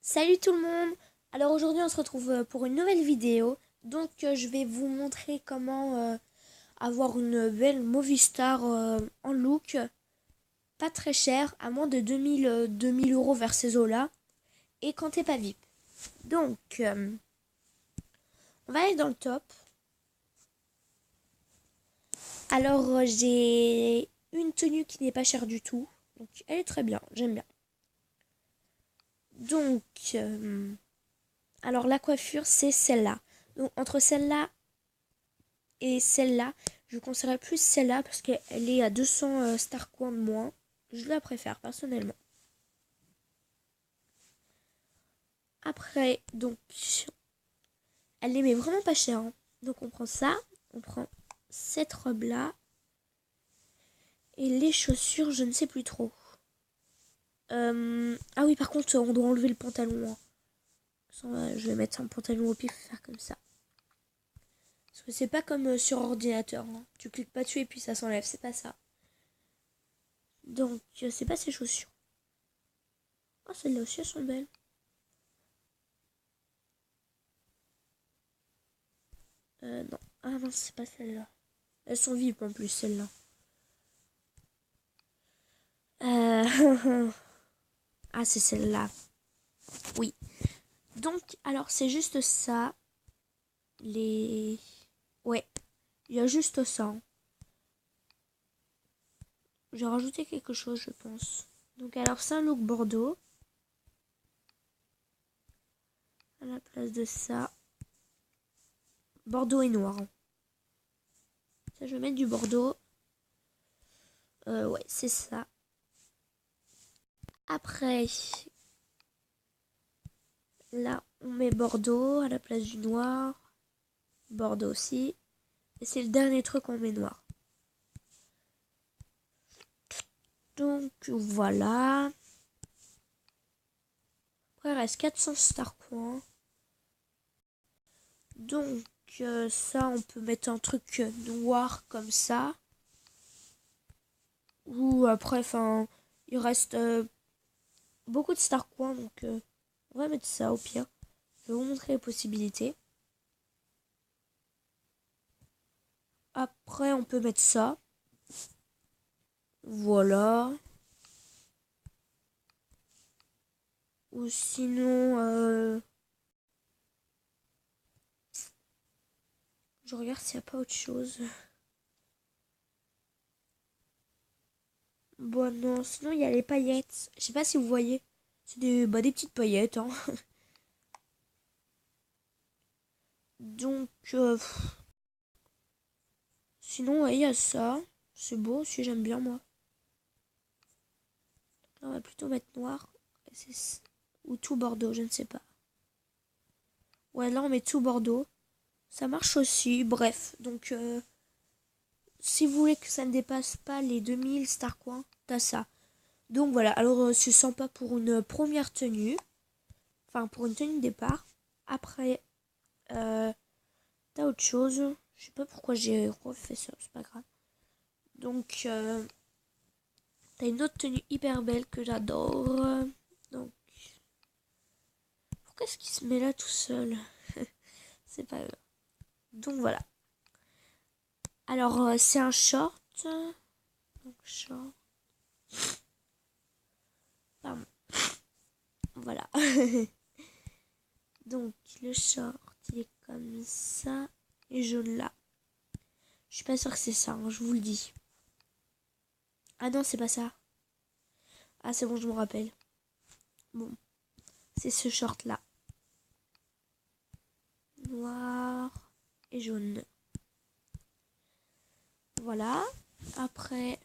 Salut tout le monde! Alors aujourd'hui on se retrouve pour une nouvelle vidéo. Donc je vais vous montrer comment avoir une belle Movistar en look. Pas très cher, à moins de 2000 euros vers ces eaux-là. Et quand t'es pas VIP. Donc on va aller dans le top. Alors j'ai une tenue qui n'est pas chère du tout. Donc elle est très bien, j'aime bien. Donc alors la coiffure c'est celle-là. Donc entre celle-là et celle-là, je conseillerais plus celle-là parce qu'elle est à 200 star coins de moins. Je la préfère personnellement. Après, donc, elle les met vraiment pas cher, hein. Donc on prend ça, on prend cette robe-là. Et les chaussures, je ne sais plus trop. Ah oui, par contre, on doit enlever le pantalon, hein. Je vais mettre un pantalon au pif, faire comme ça. Parce que c'est pas comme sur ordinateur, hein. Tu cliques pas dessus et puis ça s'enlève, c'est pas ça. Donc, c'est pas ces chaussures. Ah, celles-là aussi, elles sont belles. Non. Ah non, c'est pas celle-là. Elles sont vives en plus, celles-là. Ah, c'est celle-là. Oui. Donc, alors, c'est juste ça. Les... Ouais. Il y a juste ça, hein. J'ai rajouté quelque chose, je pense. Donc, alors, c'est un look bordeaux. À la place de ça. Bordeaux et noir, hein. Ça, je vais mettre du bordeaux. Ouais, c'est ça. Après, là, on met bordeaux à la place du noir. Bordeaux aussi. Et c'est le dernier truc qu'on met noir. Donc voilà. Après, il reste 400 star coins. Donc ça, on peut mettre un truc noir comme ça. Ou après, enfin, il reste beaucoup de star coins. Donc on va mettre ça au pire. Je vais vous montrer les possibilités. Après, on peut mettre ça. Voilà. Ou sinon... je regarde s'il n'y a pas autre chose. Bon, non, sinon il y a les paillettes. Je sais pas si vous voyez. C'est des petites paillettes, hein. Donc, sinon, ouais, il y a ça. C'est beau aussi, j'aime bien, moi. Là, on va plutôt mettre noir. Ou tout bordeaux, je ne sais pas. Ouais, là, on met tout bordeaux. Ça marche aussi, bref. Donc, si vous voulez que ça ne dépasse pas les 2000 star coins, t'as ça. Donc, voilà. Alors, c'est sympa pour une première tenue. Enfin, pour une tenue de départ. Après, t'as autre chose. Je sais pas pourquoi j'ai refait ça, c'est pas grave. Donc, t'as une autre tenue hyper belle que j'adore. Donc, pourquoi est-ce qu'il se met là tout seul? C'est pas grave. Donc voilà. Alors, c'est un short. Donc, short. Pardon. Voilà. Donc, le short, il est comme ça. Et jaune là. Je suis pas sûre que c'est ça, hein, je vous le dis. Ah non, c'est pas ça. Ah, c'est bon, je me rappelle. Bon, c'est ce short là. Noir et jaune. Voilà. Après,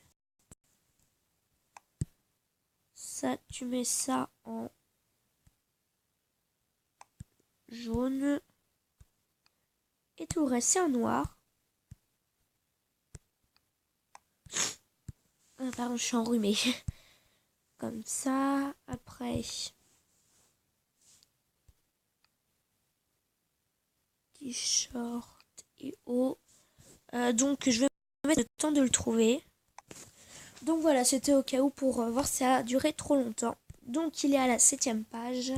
ça, tu mets ça en jaune. Et tout le reste, c'est en noir. Pardon, je suis enrhumée. Comme ça. Après, t-shirt et haut. Donc, je vais mettre le temps de le trouver. Donc voilà, c'était au cas où pour voir si ça a duré trop longtemps. Donc il est à la 7e page.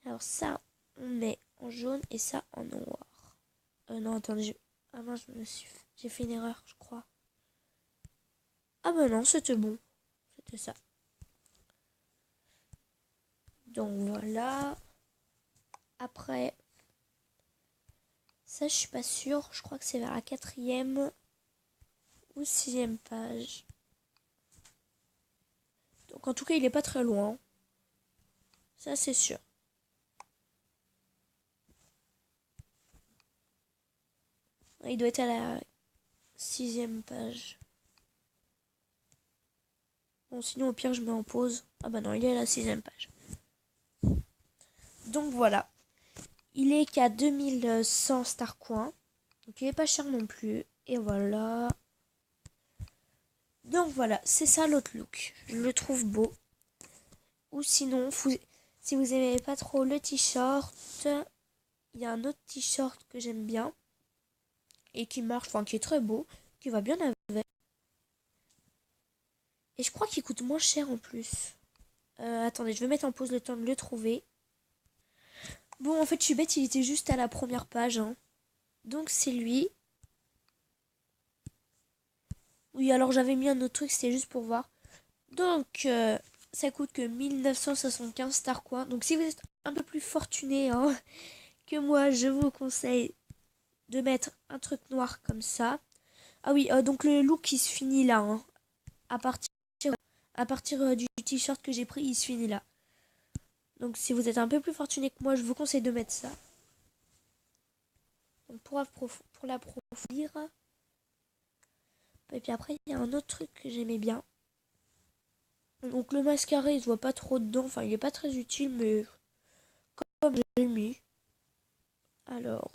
Alors ça, on met en jaune et ça en noir. Non, attendez. Ah mince, j'ai fait une erreur, je crois. Ah bah non, c'était bon. C'était ça. Donc voilà. Après, ça je suis pas sûre. Je crois que c'est vers la 4e ou 6e page. Donc en tout cas, il est pas très loin. Ça c'est sûr. Il doit être à la 6e page. Bon, sinon au pire je mets en pause. Ah bah non, il est à la 6e page. Donc voilà. Il est qu'à 2100 star coins. Donc il est pas cher non plus. Et voilà. Donc voilà, c'est ça l'autre look. Je le trouve beau. Ou sinon, si vous aimez pas trop le t-shirt, il y a un autre t-shirt que j'aime bien. Et qui marche, enfin qui est très beau. Qui va bien avec. Et je crois qu'il coûte moins cher en plus. Attendez, je vais mettre en pause le temps de le trouver. Bon, en fait, je suis bête, il était juste à la première page. Hein. Donc c'est lui. Oui, alors j'avais mis un autre truc, c'était juste pour voir. Donc, ça coûte que 1975 star coins. Donc si vous êtes un peu plus fortuné hein, que moi, je vous conseille de mettre un truc noir comme ça. Ah oui, donc le look il se finit là. Hein. À partir du t-shirt que j'ai pris, il se finit là. Donc si vous êtes un peu plus fortuné que moi, je vous conseille de mettre ça. Donc pour l'approfondir. Et puis après, il y a un autre truc que j'aimais bien. Donc le mascara, il se voit pas trop dedans. Enfin, il est pas très utile, mais comme j'ai mis. Alors,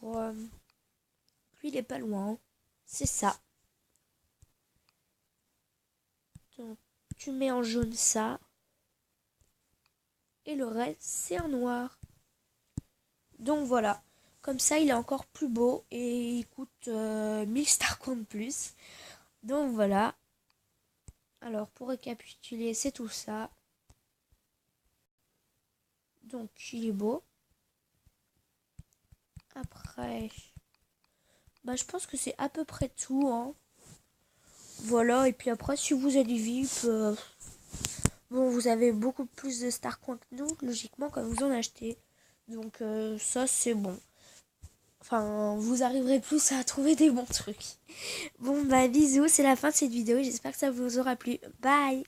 lui, il est pas loin. C'est ça. Donc, tu mets en jaune ça. Et le reste, c'est en noir. Donc voilà. Comme ça, il est encore plus beau. Et il coûte 1000 star coins de plus. Donc voilà. Alors, pour récapituler, c'est tout ça. Donc, il est beau. Après, bah, je pense que c'est à peu près tout. Hein. Voilà. Et puis après, si vous allez VIP, bon, vous avez beaucoup plus de star coins que nous, logiquement, quand vous en achetez. Donc, ça, c'est bon. Enfin, vous arriverez plus à trouver des bons trucs. Bon, bah, bisous. C'est la fin de cette vidéo. J'espère que ça vous aura plu. Bye!